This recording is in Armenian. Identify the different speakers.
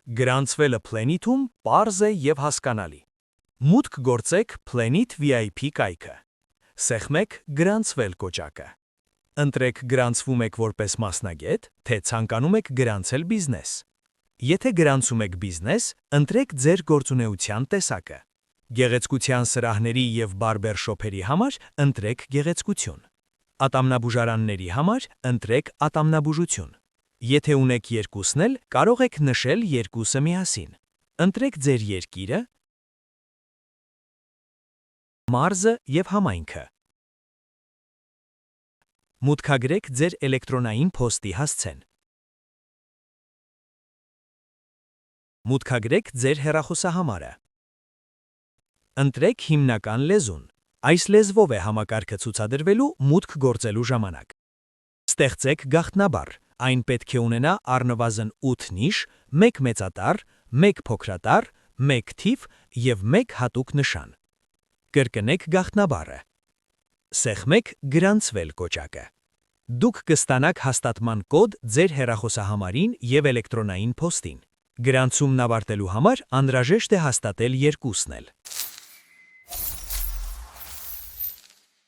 Speaker 1: Գրանցվելը Planet-ում պարզ է և հասկանալի։ Մուտք գործեք Planet VIP կայքը։ Սեղմեք «Գրանցվել» կոճակը։ Ընտրեք գրանցվում եք որպես մասնագետ, թե ցանկանում եք գրանցել բիզնես։ Եթե գրանցում եք բիզնես, ընտրեք ձեր գործունեության տեսակը։ Գեղեցկության սրահների և բարբերշոփերի համար ընտրեք գեղեցկություն։ Ատամնաբուժարանների համար ընտրեք ատամնաբուժություն։ Եթե ունեք երկուսն էլ, կարող եք նշել երկուսը միասին։ Ընտրեք ձեր երկիրը, մարզը և համայնքը։ Մուտքագրեք ձեր էլեկտրոնային փոստի հասցեն։ Մուտքագրեք ձեր հեռախոսահամարը։ Ընտրեք հիմնական լեզուն։ Այս լեզվով է համակարգը ցուցադրվելու մուտք գործելու ժամանակ։ Ստեղծեք գաղտնաբառ։ Այն պետք է ունենա առնվազն 8 նիշ, 1 մեծատառ, 1 փոքրատառ, 1 թիվ և 1 հատուկ նշան։ Կրկնեք գաղտնաբառը։ Սեղմեք «Գրանցվել» կոճակը։ Դուք կստանաք հաստատման կոդ ձեր հեռախոսահամարին և էլեկտրոնային փոստին։ Գրանցումն ավարտելու համար անհրաժեշտ է հաստատել երկուսն էլ։